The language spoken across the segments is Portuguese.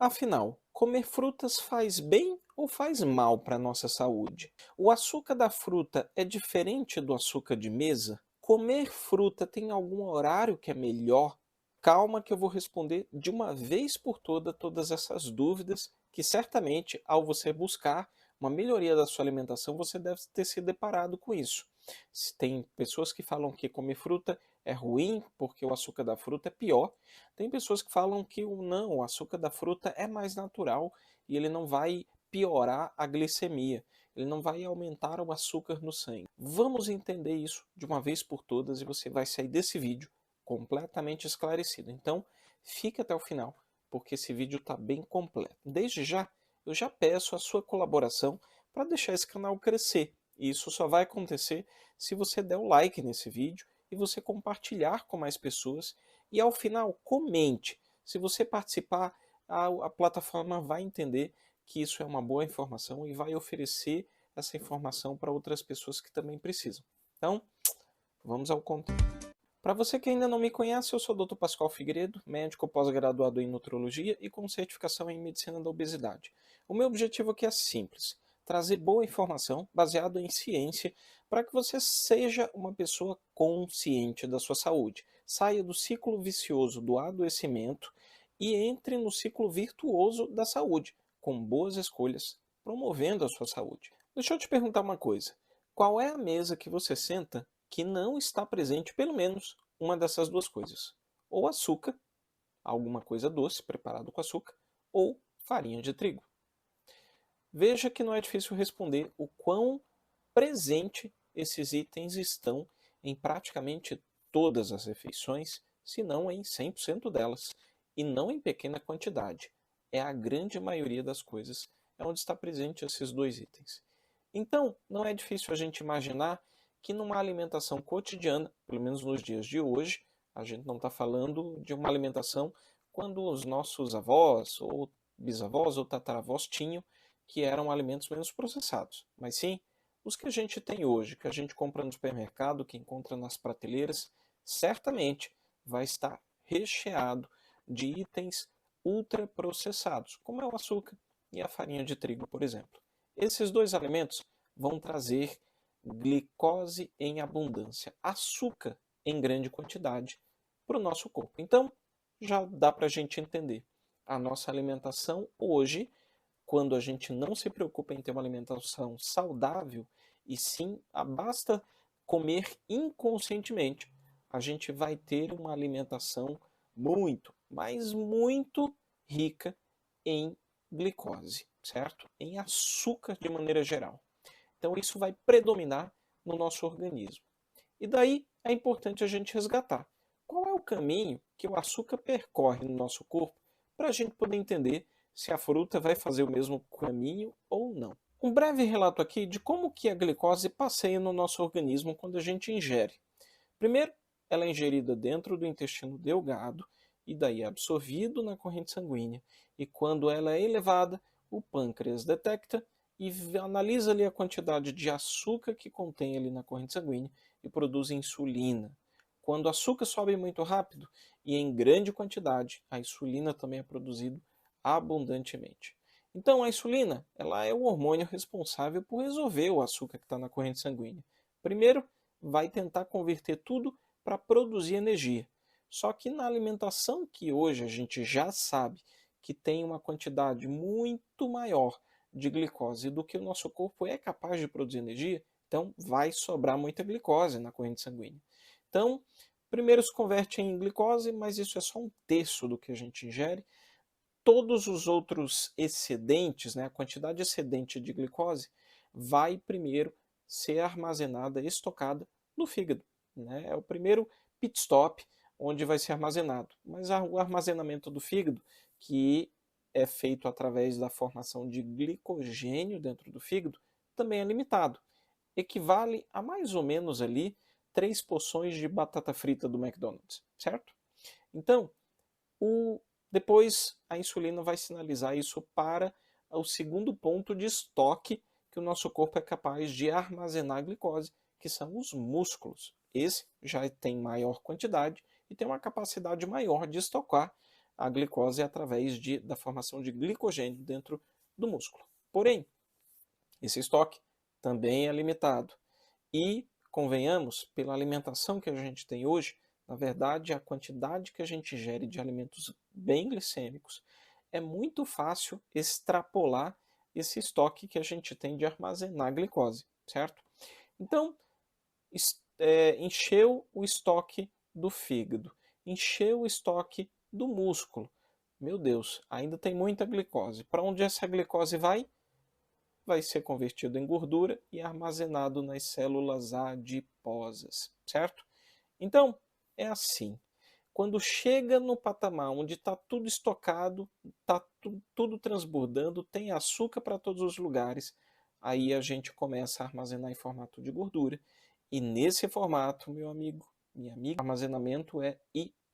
Afinal, comer frutas faz bem ou faz mal para a nossa saúde? O açúcar da fruta é diferente do açúcar de mesa? Comer fruta tem algum horário que é melhor? Calma que eu vou responder de uma vez por todas essas dúvidas que certamente ao você buscar uma melhoria da sua alimentação você deve ter se deparado com isso. Se tem pessoas que falam que comer fruta é ruim porque o açúcar da fruta é pior. Tem pessoas que falam que o açúcar da fruta é mais natural e ele não vai piorar a glicemia, ele não vai aumentar o açúcar no sangue. Vamos entender isso de uma vez por todas e você vai sair desse vídeo completamente esclarecido. Então, fique até o final, porque esse vídeo está bem completo. Desde já, eu já peço a sua colaboração para deixar esse canal crescer. E isso só vai acontecer se você der o like nesse vídeo e você compartilhar com mais pessoas e ao final, comente. Se você participar, a plataforma vai entender que isso é uma boa informação e vai oferecer essa informação para outras pessoas que também precisam. Então, vamos ao conteúdo. Para você que ainda não me conhece, eu sou o Dr. Pascoal Figueiredo, médico pós-graduado em nutrologia e com certificação em medicina da obesidade. O meu objetivo aqui é simples: trazer boa informação baseada em ciência para que você seja uma pessoa consciente da sua saúde, saia do ciclo vicioso do adoecimento e entre no ciclo virtuoso da saúde, com boas escolhas, promovendo a sua saúde. Deixa eu te perguntar uma coisa: qual é a mesa que você senta que não está presente pelo menos uma dessas duas coisas? Ou açúcar, alguma coisa doce preparado com açúcar, ou farinha de trigo. Veja que não é difícil responder o quão presente esses itens estão em praticamente todas as refeições, se não em 100% delas, e não em pequena quantidade. É a grande maioria das coisas é onde está presente esses dois itens. Então, não é difícil a gente imaginar que numa alimentação cotidiana, pelo menos nos dias de hoje, a gente não está falando de uma alimentação quando os nossos avós, ou bisavós, ou tataravós tinham, que eram alimentos menos processados, mas sim os que a gente tem hoje, que a gente compra no supermercado, que encontra nas prateleiras, certamente vai estar recheado de itens ultraprocessados, como é o açúcar e a farinha de trigo, por exemplo. Esses dois alimentos vão trazer glicose em abundância, açúcar em grande quantidade para o nosso corpo. Então, já dá para a gente entender. A nossa alimentação hoje, quando a gente não se preocupa em ter uma alimentação saudável, e sim, basta comer inconscientemente, a gente vai ter uma alimentação muito, mas muito rica em glicose, certo? Em açúcar de maneira geral. Então isso vai predominar no nosso organismo. E daí é importante a gente resgatar qual é o caminho que o açúcar percorre no nosso corpo para a gente poder entender se a fruta vai fazer o mesmo caminho ou não. Um breve relato aqui de como que a glicose passeia no nosso organismo quando a gente ingere. Primeiro, ela é ingerida dentro do intestino delgado e daí é absorvido na corrente sanguínea. E quando ela é elevada, o pâncreas detecta e analisa ali a quantidade de açúcar que contém ali na corrente sanguínea e produz insulina. Quando o açúcar sobe muito rápido e em grande quantidade, a insulina também é produzida abundantemente. Então a insulina, ela é o hormônio responsável por resolver o açúcar que está na corrente sanguínea. Primeiro, vai tentar converter tudo para produzir energia. Só que na alimentação que hoje a gente já sabe que tem uma quantidade muito maior de glicose do que o nosso corpo é capaz de produzir energia, então vai sobrar muita glicose na corrente sanguínea. Então, primeiro se converte em glicose, mas isso é só um terço do que a gente ingere. Todos os outros excedentes, né, a quantidade excedente de glicose, vai primeiro ser armazenada, estocada no fígado. Né? É o primeiro pit stop onde vai ser armazenado. Mas o armazenamento do fígado, que é feito através da formação de glicogênio dentro do fígado, também é limitado. Equivale a mais ou menos ali 3 porções de batata frita do McDonald's, certo? Então, depois a insulina vai sinalizar isso para o segundo ponto de estoque que o nosso corpo é capaz de armazenar a glicose, que são os músculos. Esse já tem maior quantidade e tem uma capacidade maior de estocar a glicose através da formação de glicogênio dentro do músculo. Porém, esse estoque também é limitado. E, convenhamos, pela alimentação que a gente tem hoje, na verdade, a quantidade que a gente ingere de alimentos bem glicêmicos, é muito fácil extrapolar esse estoque que a gente tem de armazenar glicose, certo? Então, encheu o estoque do fígado, encheu o estoque do músculo. Meu Deus, ainda tem muita glicose. Para onde essa glicose vai? Vai ser convertido em gordura e armazenado nas células adiposas, certo? Então, é assim. Quando chega no patamar onde está tudo estocado, está tudo transbordando, tem açúcar para todos os lugares, aí a gente começa a armazenar em formato de gordura. E nesse formato, meu amigo, minha amiga, o armazenamento é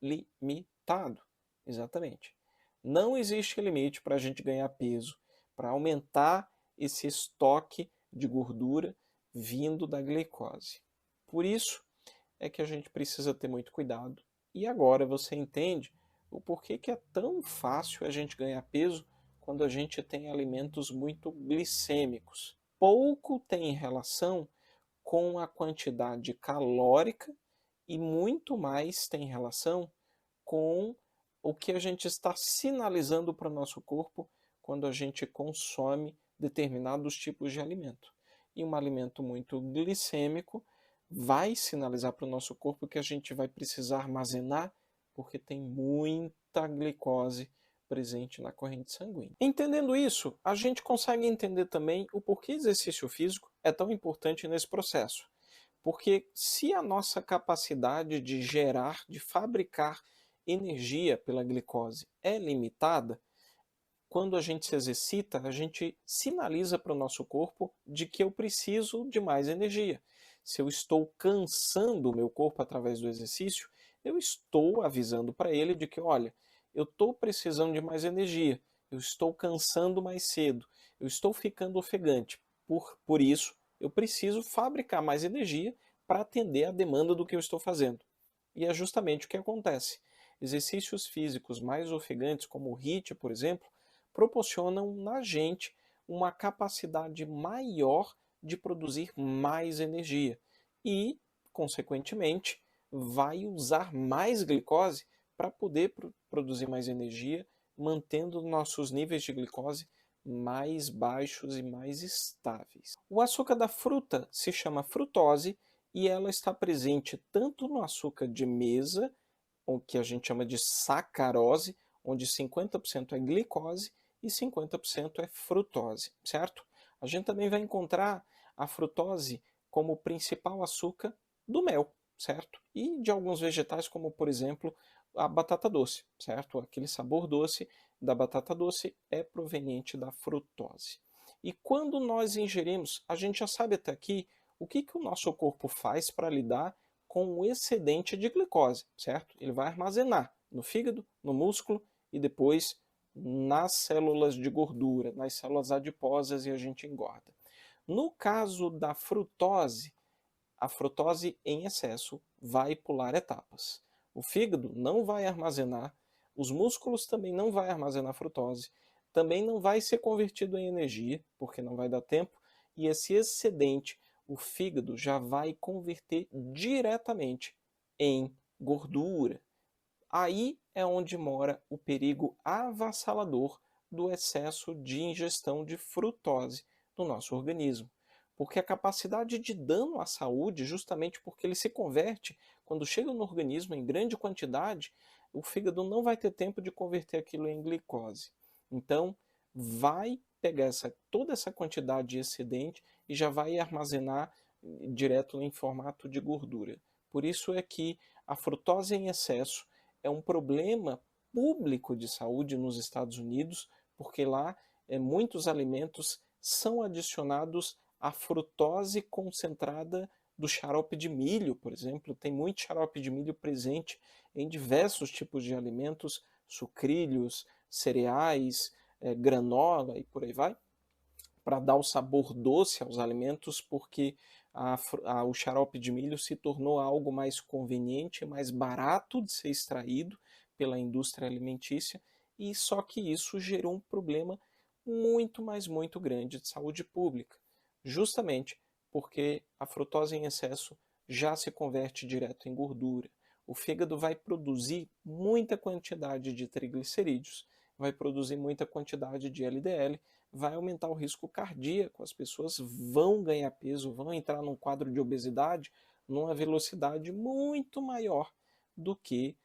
ilimitado. Exatamente. Não existe limite para a gente ganhar peso, para aumentar esse estoque de gordura vindo da glicose. Por isso é que a gente precisa ter muito cuidado. E agora você entende o porquê que é tão fácil a gente ganhar peso quando a gente tem alimentos muito glicêmicos. Pouco tem relação com a quantidade calórica e muito mais tem relação com o que a gente está sinalizando para o nosso corpo quando a gente consome determinados tipos de alimento. E um alimento muito glicêmico vai sinalizar para o nosso corpo que a gente vai precisar armazenar porque tem muita glicose presente na corrente sanguínea. Entendendo isso, a gente consegue entender também o porquê exercício físico é tão importante nesse processo. Porque se a nossa capacidade de gerar, de fabricar energia pela glicose é limitada, quando a gente se exercita, a gente sinaliza para o nosso corpo de que eu preciso de mais energia. Se eu estou cansando o meu corpo através do exercício, eu estou avisando para ele de que, olha, eu estou precisando de mais energia, eu estou cansando mais cedo, eu estou ficando ofegante. Por isso, eu preciso fabricar mais energia para atender a demanda do que eu estou fazendo. E é justamente o que acontece. Exercícios físicos mais ofegantes, como o HIIT, por exemplo, proporcionam na gente uma capacidade maior de produzir mais energia e, consequentemente, vai usar mais glicose para poder produzir mais energia, mantendo nossos níveis de glicose mais baixos e mais estáveis. O açúcar da fruta se chama frutose e ela está presente tanto no açúcar de mesa, o que a gente chama de sacarose, onde 50% é glicose e 50% é frutose, certo? A gente também vai encontrar a frutose como principal açúcar do mel, certo? E de alguns vegetais, como por exemplo a batata doce, certo? Aquele sabor doce da batata doce é proveniente da frutose. E quando nós ingerimos, a gente já sabe até aqui o que o nosso corpo faz para lidar com o excedente de glicose, certo? Ele vai armazenar no fígado, no músculo e depois nas células de gordura, nas células adiposas e a gente engorda. No caso da frutose, a frutose em excesso vai pular etapas. O fígado não vai armazenar, os músculos também não vai armazenar frutose, também não vai ser convertido em energia, porque não vai dar tempo, e esse excedente o fígado já vai converter diretamente em gordura. Aí é onde mora o perigo avassalador do excesso de ingestão de frutose no nosso organismo. Porque a capacidade de dano à saúde, justamente porque ele se converte, quando chega no organismo em grande quantidade, o fígado não vai ter tempo de converter aquilo em glicose. Então, vai pegar toda essa quantidade excedente e já vai armazenar direto em formato de gordura. Por isso é que a frutose em excesso é um problema público de saúde nos Estados Unidos, porque lá muitos alimentos são adicionados a frutose concentrada do xarope de milho, por exemplo. Tem muito xarope de milho presente em diversos tipos de alimentos, sucrilhos, cereais, granola e por aí vai, para dar o sabor doce aos alimentos, porque o xarope de milho se tornou algo mais conveniente, mais barato de ser extraído, pela indústria alimentícia, e só que isso gerou um problema muito, mas muito grande de saúde pública, justamente porque a frutose em excesso já se converte direto em gordura. O fígado vai produzir muita quantidade de triglicerídeos, vai produzir muita quantidade de LDL, vai aumentar o risco cardíaco, as pessoas vão ganhar peso, vão entrar num quadro de obesidade numa velocidade muito maior do que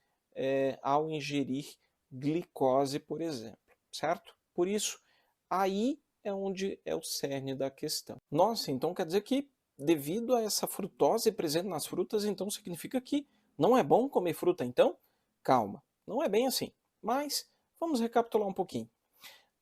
ao ingerir glicose, por exemplo, certo? Por isso, aí é onde é o cerne da questão. Nossa, então quer dizer que devido a essa frutose presente nas frutas, então significa que não é bom comer fruta então? Calma, não é bem assim. Mas vamos recapitular um pouquinho.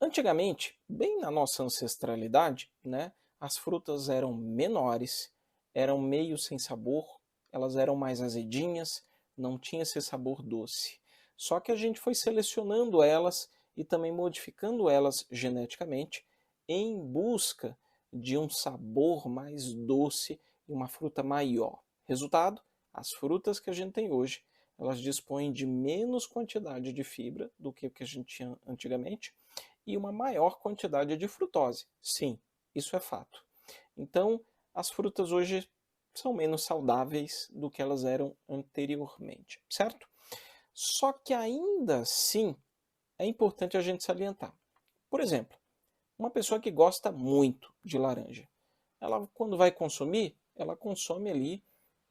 Antigamente, bem na nossa ancestralidade, né, as frutas eram menores, eram meio sem sabor, elas eram mais azedinhas, não tinha esse sabor doce. Só que a gente foi selecionando elas e também modificando elas geneticamente em busca de um sabor mais doce e uma fruta maior. Resultado, as frutas que a gente tem hoje, elas dispõem de menos quantidade de fibra do que o que a gente tinha antigamente, e uma maior quantidade de frutose. Sim, isso é fato. Então, as frutas hoje são menos saudáveis do que elas eram anteriormente, certo? Só que ainda assim é importante a gente salientar. Por exemplo, uma pessoa que gosta muito de laranja, ela quando vai consumir, ela consome ali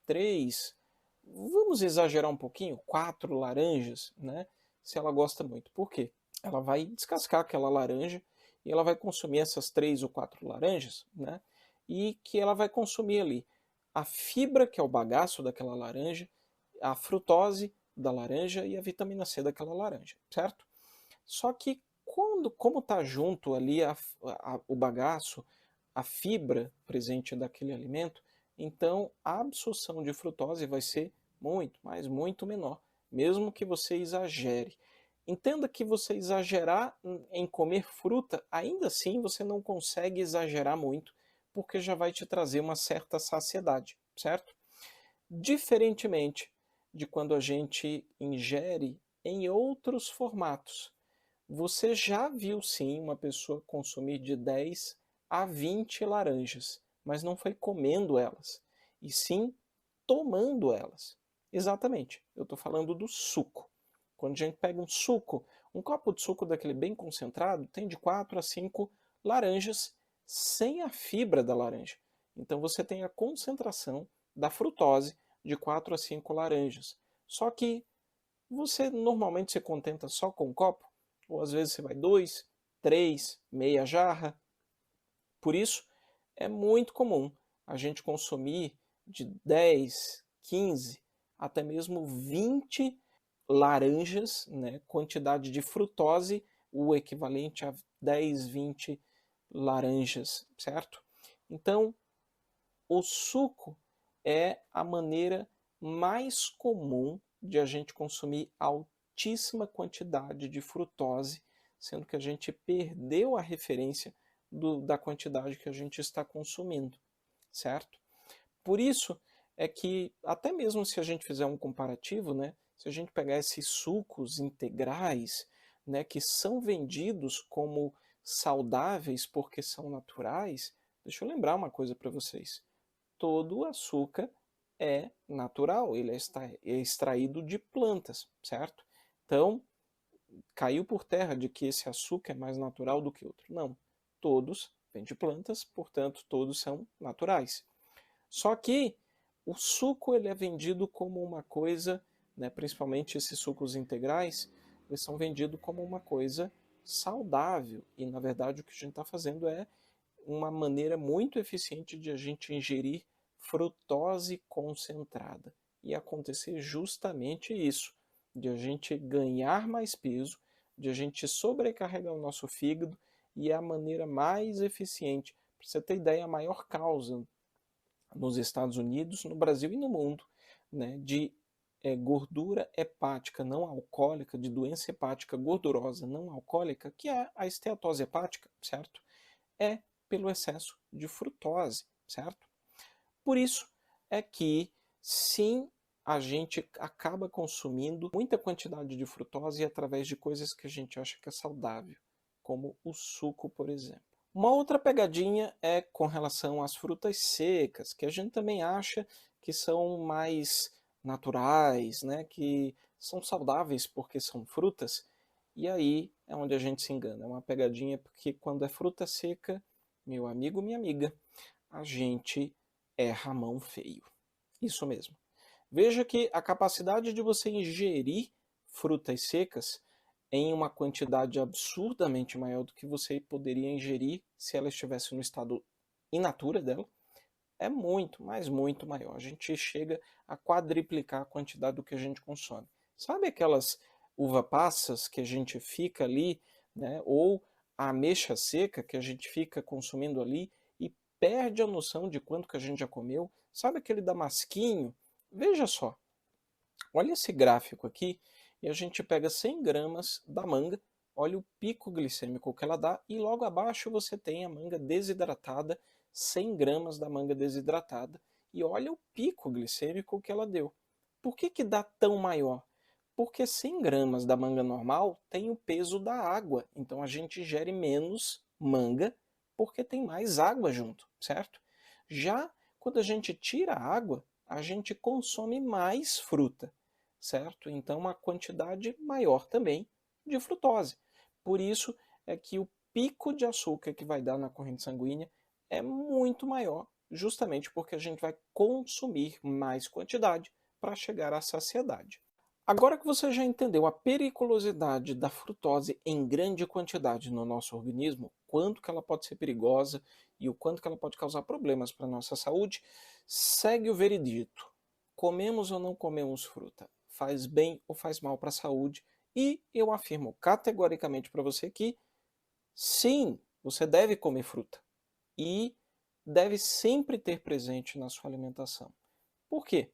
3, vamos exagerar um pouquinho, 4 laranjas, né? Se ela gosta muito. Por quê? Ela vai descascar aquela laranja e ela vai consumir essas 3 ou 4 laranjas, né? E que ela vai consumir ali a fibra, que é o bagaço daquela laranja, a frutose da laranja e a vitamina C daquela laranja, certo? Só que como está junto ali o bagaço, a fibra presente daquele alimento, então a absorção de frutose vai ser muito, mas muito menor, mesmo que você exagere. Entenda que você exagerar em comer fruta, ainda assim você não consegue exagerar muito, porque já vai te trazer uma certa saciedade, certo? Diferentemente de quando a gente ingere em outros formatos. Você já viu sim uma pessoa consumir de 10 a 20 laranjas, mas não foi comendo elas, e sim tomando elas. Exatamente, eu estou falando do suco. Quando a gente pega um suco, um copo de suco daquele bem concentrado tem de 4 a 5 laranjas sem a fibra da laranja. Então você tem a concentração da frutose de 4 a 5 laranjas. Só que você normalmente se contenta só com um copo, ou às vezes você vai 2, 3, meia jarra. Por isso, é muito comum a gente consumir de 10, 15, até mesmo 20 laranjas, né? Quantidade de frutose, o equivalente a 10, 20 laranjas, certo? Então, o suco é a maneira mais comum de a gente consumir altíssima quantidade de frutose, sendo que a gente perdeu a referência da quantidade que a gente está consumindo, certo? Por isso é que, até mesmo se a gente fizer um comparativo, né, se a gente pegar esses sucos integrais, né, que são vendidos como saudáveis porque são naturais, deixa eu lembrar uma coisa para vocês. Todo o açúcar é natural, ele é extraído de plantas, certo? Então, caiu por terra de que esse açúcar é mais natural do que outro. Não, todos vêm de plantas, portanto, todos são naturais. Só que o suco ele é vendido como uma coisa, né, principalmente esses sucos integrais, eles são vendidos como uma coisa saudável. E, na verdade, o que a gente está fazendo é uma maneira muito eficiente de a gente ingerir frutose concentrada. E acontecer justamente isso, de a gente ganhar mais peso, de a gente sobrecarregar o nosso fígado, e é a maneira mais eficiente. Para você ter ideia, a maior causa nos Estados Unidos, no Brasil e no mundo, né, de gordura hepática não alcoólica, de doença hepática gordurosa não alcoólica, que é a esteatose hepática, certo? É pelo excesso de frutose, certo? Por isso é que, sim, a gente acaba consumindo muita quantidade de frutose através de coisas que a gente acha que é saudável, como o suco, por exemplo. Uma outra pegadinha é com relação às frutas secas, que a gente também acha que são mais naturais, né, que são saudáveis porque são frutas, e aí é onde a gente se engana. É uma pegadinha porque quando é fruta seca, meu amigo, minha amiga, a gente erra a mão feio. Isso mesmo. Veja que a capacidade de você ingerir frutas secas em uma quantidade absurdamente maior do que você poderia ingerir se ela estivesse no estado in natura dela, é muito, mas muito maior. A gente chega a quadriplicar a quantidade do que a gente consome. Sabe aquelas uva passas que a gente fica ali, né? Ou a ameixa seca que a gente fica consumindo ali e perde a noção de quanto que a gente já comeu? Sabe aquele damasquinho? Veja só, olha esse gráfico aqui e a gente pega 100 gramas da manga, olha o pico glicêmico que ela dá e logo abaixo você tem a manga desidratada, 100 gramas da manga desidratada e olha o pico glicêmico que ela deu. Por que que dá tão maior? Porque 100 gramas da manga normal tem o peso da água, então a gente ingere menos manga porque tem mais água junto, certo? Já quando a gente tira a água, a gente consome mais fruta, certo? Então, uma quantidade maior também de frutose. Por isso é que o pico de açúcar que vai dar na corrente sanguínea é muito maior, justamente porque a gente vai consumir mais quantidade para chegar à saciedade. Agora que você já entendeu a periculosidade da frutose em grande quantidade no nosso organismo, quanto que ela pode ser perigosa e o quanto que ela pode causar problemas para a nossa saúde, segue o veredito. Comemos ou não comemos fruta? Faz bem ou faz mal para a saúde? E eu afirmo categoricamente para você que sim, você deve comer fruta e deve sempre ter presente na sua alimentação. Por quê?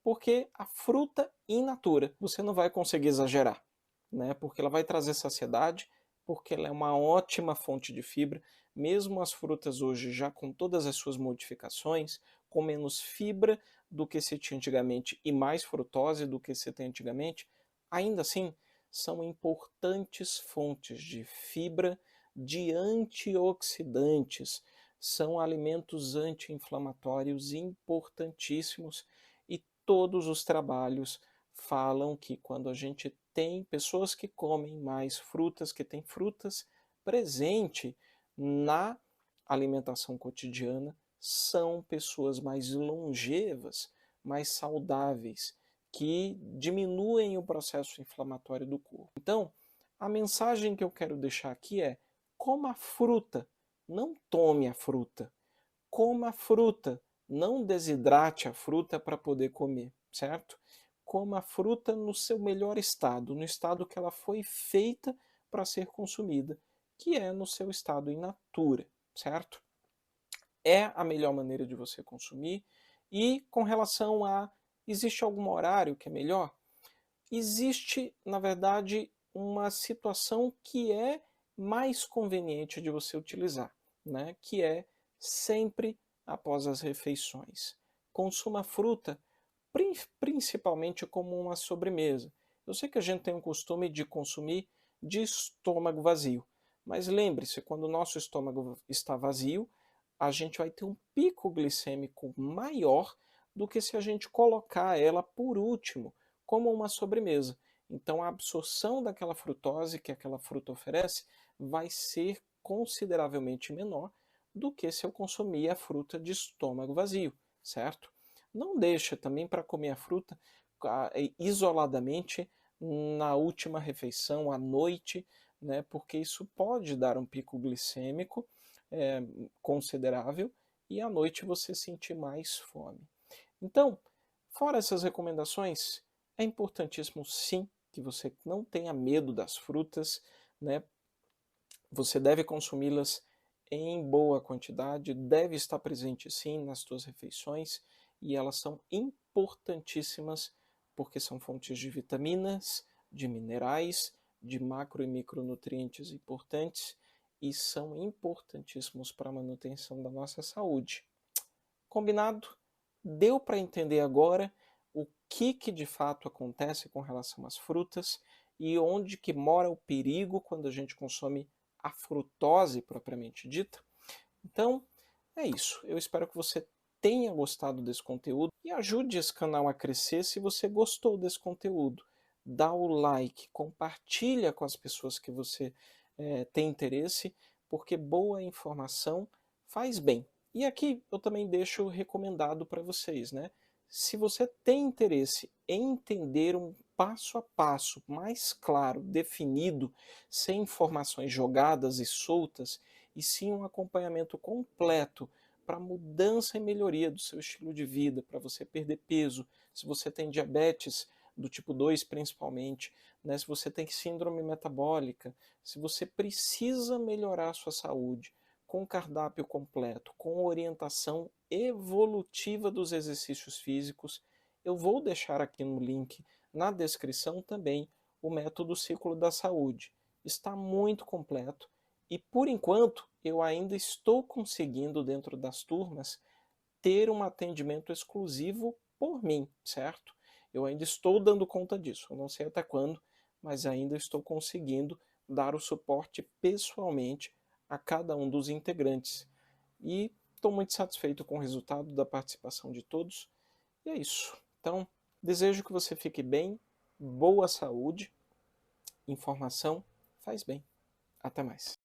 Porque a fruta in natura você não vai conseguir exagerar, né? Porque ela vai trazer saciedade, porque ela é uma ótima fonte de fibra, mesmo as frutas hoje já com todas as suas modificações, com menos fibra do que se tinha antigamente e mais frutose do que se tem antigamente, ainda assim são importantes fontes de fibra, de antioxidantes, são alimentos anti-inflamatórios importantíssimos e todos os trabalhos falam que quando a gente tem pessoas que comem mais frutas, que têm frutas presente na alimentação cotidiana, são pessoas mais longevas, mais saudáveis, que diminuem o processo inflamatório do corpo. Então, a mensagem que eu quero deixar aqui é: coma a fruta, não tome a fruta. Coma a fruta, não desidrate a fruta para poder comer, certo? Coma a fruta no seu melhor estado, no estado que ela foi feita para ser consumida, que é no seu estado in natura, certo? É a melhor maneira de você consumir. E com relação a existe algum horário que é melhor? Existe, na verdade, uma situação que é mais conveniente de você utilizar, né? Que é sempre após as refeições. Consuma fruta principalmente como uma sobremesa. Eu sei que a gente tem o costume de consumir de estômago vazio, mas lembre-se, quando o nosso estômago está vazio, a gente vai ter um pico glicêmico maior do que se a gente colocar ela por último, como uma sobremesa. Então a absorção daquela frutose que aquela fruta oferece vai ser consideravelmente menor do que se eu consumir a fruta de estômago vazio, certo? Não deixa também para comer a fruta isoladamente na última refeição, à noite, né, porque isso pode dar um pico glicêmico considerável e à noite você sentir mais fome. Então, fora essas recomendações, é importantíssimo sim que você não tenha medo das frutas, né? Você deve consumi-las em boa quantidade, deve estar presente sim nas suas refeições e elas são importantíssimas porque são fontes de vitaminas, de minerais, de macro e micronutrientes importantes e são importantíssimos para a manutenção da nossa saúde. Combinado? Deu para entender agora o que de fato acontece com relação às frutas e onde que mora o perigo quando a gente consome a frutose propriamente dita. Então, é isso. Eu espero que você tenha gostado desse conteúdo e ajude esse canal a crescer se você gostou desse conteúdo. Dá o like, compartilha com as pessoas que você tem interesse, porque boa informação faz bem. E aqui eu também deixo recomendado para vocês, né? Se você tem interesse em entender um passo a passo mais claro, definido, sem informações jogadas e soltas, e sim um acompanhamento completo para mudança e melhoria do seu estilo de vida, para você perder peso, se você tem diabetes do tipo 2 principalmente, né, se você tem síndrome metabólica, se você precisa melhorar a sua saúde com cardápio completo, com orientação evolutiva dos exercícios físicos, eu vou deixar aqui no link na descrição também o método Ciclo da Saúde. Está muito completo e, por enquanto, eu ainda estou conseguindo, dentro das turmas, ter um atendimento exclusivo por mim, certo? Eu ainda estou dando conta disso. Eu não sei até quando, mas ainda estou conseguindo dar o suporte pessoalmente a cada um dos integrantes. E estou muito satisfeito com o resultado da participação de todos. E é isso. Então, desejo que você fique bem, boa saúde, informação faz bem. Até mais.